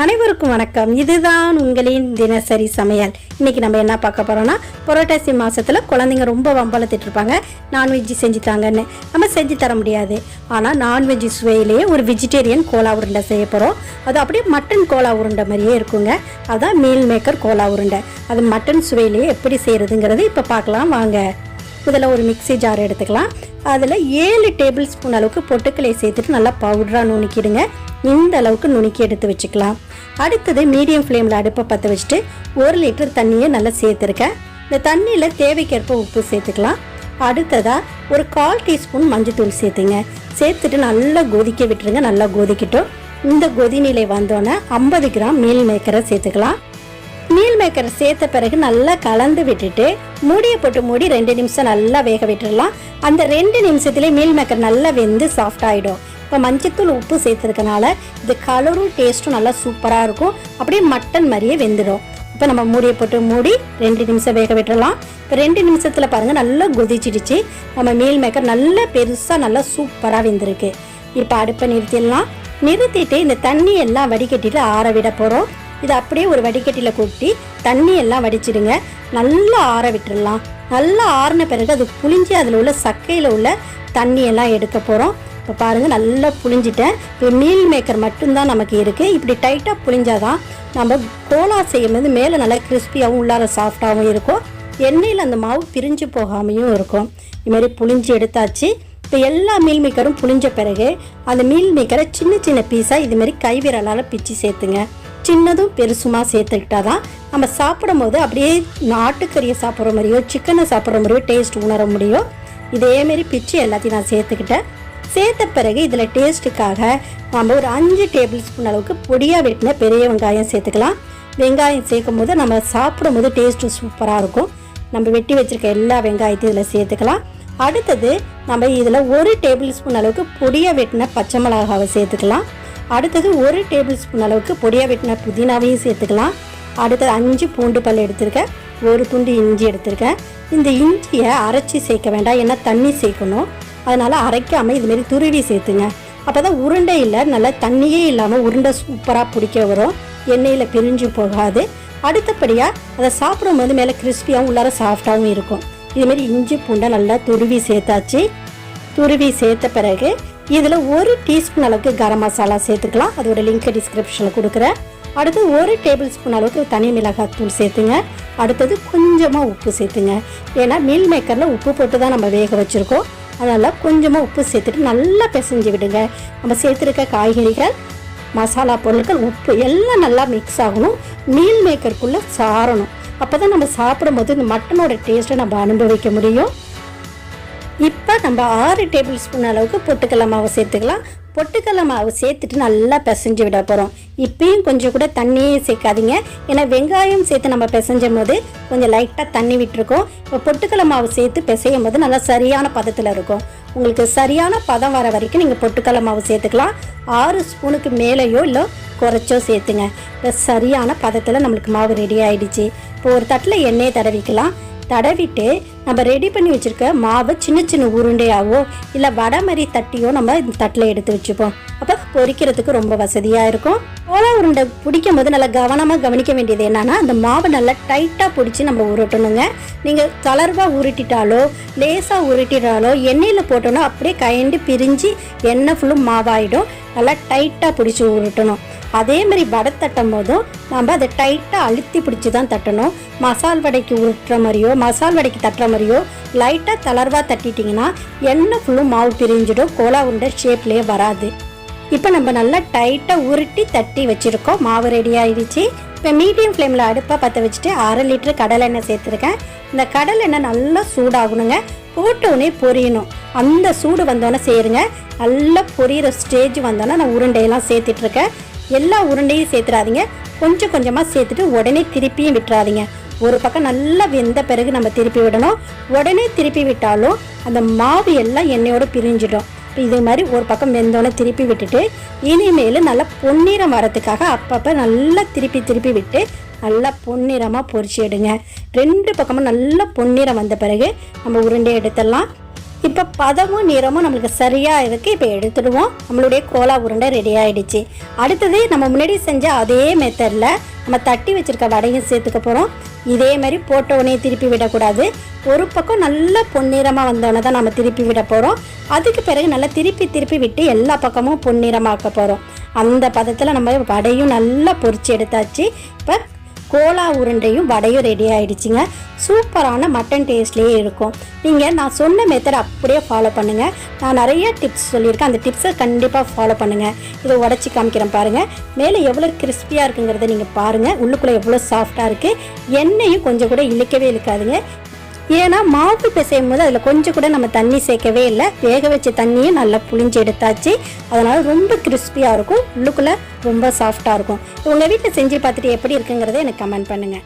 அனைவருக்கும் வணக்கம். இதுதான் உங்களின் தினசரி சமையல். இன்னைக்கு நம்ம என்ன பார்க்க போறோம்னா, புரட்டாசி மாசத்துல குழந்தைங்க ரொம்ப வம்பளத்திட்டு இருப்பாங்க, நான்வெஜ் செஞ்சு தாங்கன்னு. நம்ம செஞ்சு தர முடியாது. ஆனால் நான்வெஜ் சுவையிலேயே ஒரு வெஜிடேரியன் கோலா உருண்டை செய்ய போகிறோம். அது அப்படியே மட்டன் கோலா உருண்டை மாதிரியே இருக்குங்க. அதுதான் மீல் மேக்கர் கோலா உருண்டை. அது மட்டன் சுவையிலேயே எப்படி செய்யறதுங்கிறது இப்போ பார்க்கலாம் வாங்க. முதல்ல ஒரு மிக்சி ஜார் எடுத்துக்கலாம். அதில் 7 டேபிள் ஸ்பூன் அளவுக்கு பொட்டுக்கலை சேர்த்துட்டு நல்லா பவுடராக நுணுக்கிடுங்க. இந்த அளவுக்கு நுணுக்கி எடுத்து வச்சுக்கலாம். அடுத்தது மீடியம் ஃப்ளேமில் அடுப்பை பற்ற வச்சுட்டு 1 லிட்டர் தண்ணியை நல்லா சேர்த்துருக்கேன். இந்த தண்ணியில் தேவைக்கேற்ப உப்பு சேர்த்துக்கலாம். அடுத்ததாக ஒரு 1/4 டீஸ்பூன் மஞ்சத்தூள் சேர்த்துங்க. சேர்த்துட்டு நல்லா கொதிக்க விட்டுருங்க. நல்லா கொதிக்கட்டும். இந்த கொதிநிலை வந்தோன்னே 50 கிராம் மீல் மேக்கரை சேர்த்துக்கலாம். மீல் மேக்கரை சேர்த்த பிறகு நல்லா கலந்து விட்டுட்டு மூடியை போட்டு மூடி 2 நிமிஷம் நல்லா வேக விட்டுடலாம். அந்த 2 நிமிஷத்துலேயே மீல் மேக்கர் நல்லா வெந்து சாஃப்ட் ஆகிடும். இப்போ மஞ்சத்தூள் உப்பு சேர்த்துருக்கனால இது கலரும் டேஸ்ட்டும் நல்லா சூப்பராக இருக்கும். அப்படியே மட்டன் மாதிரியே வெந்துடும். இப்போ நம்ம மூடியை போட்டு மூடி 2 நிமிஷம் வேக விட்டுடலாம். இப்போ 2 நிமிஷத்தில் பாருங்கள் நல்லா கொதிச்சிடுச்சு. நம்ம மீல் மேக்கர் நல்லா பெருசாக நல்லா சூப்பராக வெந்திருக்கு. இப்போ அடுப்பை நிறுத்திடலாம். நிறுத்திட்டு இந்த தண்ணி எல்லாம் வடிகட்டிட்டு ஆற விட போகிறோம். இது அப்படியே ஒரு வடிகட்டியில் கொட்டி தண்ணி எல்லாம் வடிச்சிடுங்க. நல்லா ஆற விட்டுடலாம். நல்லா ஆறின பிறகு அது புளிஞ்சு அதில் உள்ள சக்கையில் உள்ள தண்ணியெல்லாம் எடுக்க போகிறோம். இப்போ பாருங்கள் நல்லா புளிஞ்சிட்டேன். இப்போ மீல் மேக்கர் மட்டும்தான் நமக்கு இருக்குது. இப்படி டைட்டாக புளிஞ்சாதான் நம்ம கோலா செய்யும்போது மேலே நல்லா கிறிஸ்பியாகவும் உள்ளார சாஃப்டாகவும் இருக்கும். எண்ணெயில் அந்த மாவு பிரிஞ்சு போகாமையும் இருக்கும். இதுமாரி புளிஞ்சு எடுத்தாச்சு. இப்போ எல்லா மீல் மேக்கரும் புளிஞ்ச பிறகு அந்த மீல் மேக்கரை சின்ன சின்ன பீஸாக இதுமாரி கைவிரலால் பிச்சு சேர்த்துங்க. சின்னதும் பெருசுமாக சேர்த்துக்கிட்டா தான் நம்ம சாப்பிடும் போது அப்படியே நாட்டுக்கறியை சாப்பிட்ற மாதிரியோ சிக்கனை சாப்பிட்ற மாதிரியோ டேஸ்ட் உணர முடியும். இதேமாரி பிச்சு எல்லாத்தையும் நான் சேர்த்துக்கிட்டேன். சேர்த்த பிறகு இதில் டேஸ்ட்டுக்காக நம்ம ஒரு 5 டேபிள் ஸ்பூன் அளவுக்கு பொடியாக வெட்டின பெரிய வெங்காயம் சேர்த்துக்கலாம். வெங்காயம் சேர்க்கும் போது நம்ம சாப்பிடும் போது டேஸ்ட்டு சூப்பராக இருக்கும். நம்ம வெட்டி வச்சுருக்க எல்லா வெங்காயத்தையும் இதில் சேர்த்துக்கலாம். அடுத்தது நம்ம இதில் 1 டேபிள் ஸ்பூன் அளவுக்கு பொடியாக வெட்டின பச்சை மிளகாவை சேர்த்துக்கலாம். அடுத்தது 1 டேபிள் ஸ்பூன் அளவுக்கு பொடியாக வெட்டின புதினாவையும் சேர்த்துக்கலாம். அடுத்தது 5 பூண்டு பல் எடுத்திருக்கேன். 1 துண்டு இஞ்சி எடுத்திருக்கேன். இந்த இஞ்சியை அரைச்சி சேர்க்க வேண்டாம், ஏன்னா தண்ணி சேர்க்கணும். அதனால் அரைக்காமல் இதுமாரி துருவி சேர்த்துங்க. அப்போ தான் உருண்டையில் நல்லா தண்ணியே இல்லாமல் உருண்டை சூப்பராக பிடிக்க வரும். எண்ணெயில் பிரிஞ்சு போகாது. அடுத்தபடியாக அதை சாப்பிடும்போது மேலே கிறிஸ்பியாகவும் உள்ளார சாஃப்டாகவும் இருக்கும். இதுமாரி இஞ்சி பூண்டை நல்லா துருவி சேர்த்தாச்சு. துருவி சேர்த்த பிறகு இதில் 1 டீஸ்பூன் அளவுக்கு கரம் மசாலா சேர்த்துக்கலாம். அதோட லிங்க் டிஸ்கிரிப்ஷனில் கொடுக்குறேன். அடுத்து 1 டேபிள் ஸ்பூன் அளவுக்கு தனி மிளகாய் தூள் சேர்த்துங்க. அடுத்தது கொஞ்சமாக உப்பு சேர்த்துங்க. ஏன்னா மீல் மேக்கரில் உப்பு போட்டு தான் நம்ம வேக வச்சுருக்கோம். அதனால் கொஞ்சமாக உப்பு சேர்த்துட்டு நல்லா பிசைஞ்சு விடுங்க. நம்ம சேர்த்துருக்க காய்கறிகள், மசாலா பொருட்கள், உப்பு எல்லாம் நல்லா மிக்ஸ் ஆகணும். மீல் மேக்கருக்குள்ளே சாரணும். அப்போ தான் நம்ம சாப்பிடும்போது இந்த மட்டனோட டேஸ்ட்டை நம்ம அனுபவிக்க முடியும். இப்போ நம்ம 6 டேபிள் ஸ்பூன் அளவுக்கு பொட்டுக்கடலை மாவு சேர்த்துக்கலாம். பொட்டுக்கடலை மாவு சேர்த்துட்டு நல்லா பிசைஞ்சு விட போகிறோம். இப்பயும் கொஞ்சம் கூட தண்ணியே சேர்க்காதீங்க, ஏன்னா வெங்காயம் சேர்த்து நம்ம பிசைஞ்சும் போது கொஞ்சம் லைட்டாக தண்ணி விட்டுருக்கோம். இப்போ பொட்டுக்கடலை மாவு சேர்த்து பிசையும் போது நல்லா சரியான பதத்தில் இருக்கும். உங்களுக்கு சரியான பதம் வர வரைக்கும் நீங்கள் பொட்டுக்கடலை மாவு சேர்த்துக்கலாம். 6 ஸ்பூனுக்கு மேலேயோ இல்லை குறைச்சோ சேர்த்துங்க. இப்போ சரியான பதத்தில் நம்மளுக்கு மாவு ரெடி ஆகிடுச்சு. இப்போ ஒரு தட்டில் எண்ணெயை தடவிக்கலாம். தடவிட்டு நம்ம ரெடி பண்ணி வச்சுருக்க மாவை சின்ன சின்ன உருண்டையாவோ இல்லை வடை மாதிரி தட்டியோ நம்ம இந்த தட்டில் எடுத்து வச்சுப்போம். அப்போ பொரிக்கிறதுக்கு ரொம்ப வசதியாக இருக்கும். கோலா உருண்டை பிடிக்கும் போது நல்லா கவனமாக கவனிக்க வேண்டியது என்னன்னா, அந்த மாவை நல்லா டைட்டாக பிடிச்சி நம்ம உருட்டணுங்க. நீங்கள் தளர்வாக உருட்டிட்டாலோ லேசாக உருட்டிட்டாலோ எண்ணெயில் போட்டோன்னா அப்படியே கயண்டு பிரிஞ்சு எண்ணெய் ஃபுல்லும் மாவாயிடும். நல்லா டைட்டாக பிடிச்சி உருட்டணும். அதே மாதிரி வடை தட்டும் போதும் நம்ம அதை டைட்டாக அழுத்தி பிடிச்சி தான் தட்டணும். மசால் வடைக்கு உருட்டுற மாதிரியோ மசால் வடைக்கு தட்டுற மாதிரியோ லைட்டாக தளர்வாக தட்டிட்டிங்கன்னா எண்ணெய் ஃபுல்லும் மாவு பிரிஞ்சிடும். கோலா உருண்டை ஷேப்லேயே வராது. இப்போ நம்ம நல்லா டைட்டாக உருட்டி தட்டி வச்சுருக்கோம். மாவு ரெடி ஆகிடுச்சு. இப்போ மீடியம் ஃப்ளேமில் அடுப்பை பற்ற வச்சுட்டு 1/2 லிட்டர் கடலெண்ணெய் சேர்த்துருக்கேன். இந்த கடலெண்ணெய் நல்லா சூடாகணுங்க. போட்டோடனே பொரியணும். அந்த சூடு வந்தோன்னே சேருங்க. நல்லா பொரியிற ஸ்டேஜ் வந்தோன்னே நான் உருண்டையெல்லாம் சேர்த்துட்ருக்கேன். எல்லா உருண்டையும் சேர்த்துடாதீங்க. கொஞ்சம் கொஞ்சமாக சேர்த்துட்டு உடனே திருப்பியும் விட்டுறாதீங்க. ஒரு பக்கம் நல்லா வெந்த பிறகு நம்ம திருப்பி விடணும். உடனே திருப்பி விட்டாலும் அந்த மாவு எல்லாம் எண்ணெயோடு பிரிஞ்சிடும். இப்போ இது மாதிரி ஒரு பக்கம் வெந்தோன்னே திருப்பி விட்டுட்டு இனிமேல் நல்லா பொன்னிறம் வரத்துக்காக அப்பப்போ நல்லா திருப்பி திருப்பி விட்டு நல்லா பொன்னிறமாக பொரிச்சு எடுங்க. 2 பக்கமும் நல்லா பொன்னிறம் வந்த பிறகு நம்ம உருண்டை எடுத்துடலாம். இப்போ பதமும் நிறமும் நம்மளுக்கு சரியாக இருக்குது. இப்போ எடுத்துடுவோம். நம்மளுடைய கோலா உருண்டை ரெடி ஆகிடுச்சு. அடுத்தது நம்ம முன்னாடி செஞ்ச அதே மெத்தடில் நம்ம தட்டி வச்சுருக்க வடையும் சேர்த்துக்க போகிறோம். இதே மாதிரி போட்ட உடனே திருப்பி விடக்கூடாது. ஒரு பக்கம் நல்லா பொன்னிறமாக வந்தோடனே தான் நம்ம திருப்பி விட போகிறோம். அதுக்கு பிறகு நல்லா திருப்பி விட்டு எல்லா பக்கமும் பொன்னிறமாக்க போகிறோம். அந்த பதத்தில் நம்ம வடையும் நல்லா பொரிச்சு எடுத்தாச்சு. இப்போ கோலா உருண்டையும் வடையும் ரெடி ஆகிடுச்சிங்க. சூப்பரான மட்டன் டேஸ்ட்லேயே இருக்கும். நீங்கள் நான் சொன்ன மெத்தட் அப்படியே ஃபாலோ பண்ணுங்கள். நான் நிறைய டிப்ஸ் சொல்லியிருக்கேன். அந்த டிப்ஸை கண்டிப்பாக ஃபாலோ பண்ணுங்கள். இதை உடச்சி காமிக்கிறேன் பாருங்கள். மேலே எவ்வளோ கிறிஸ்பியாக இருக்குங்கிறத நீங்கள் பாருங்கள். உள்ளுக்குள்ளே எவ்வளோ சாஃப்டாக இருக்குது. எண்ணெயும் கொஞ்சம் கூட இழுக்கவே இழுக்காதுங்க. ஏன்னா மாவு பிசையும் போது அதில் கொஞ்சம் கூட நம்ம தண்ணி சேர்க்கவே இல்லை. வேக வச்ச தண்ணியும் நல்லா புளிஞ்சு எடுத்தாச்சு. அதனால் ரொம்ப கிறிஸ்பியாக இருக்கும். உள்ளுக்குள்ளே ரொம்ப சாஃப்டாக இருக்கும். உங்கள் வீட்டில் செஞ்சு பார்த்துட்டு எப்படி இருக்குங்கிறத எனக்கு கமெண்ட் பண்ணுங்கள்.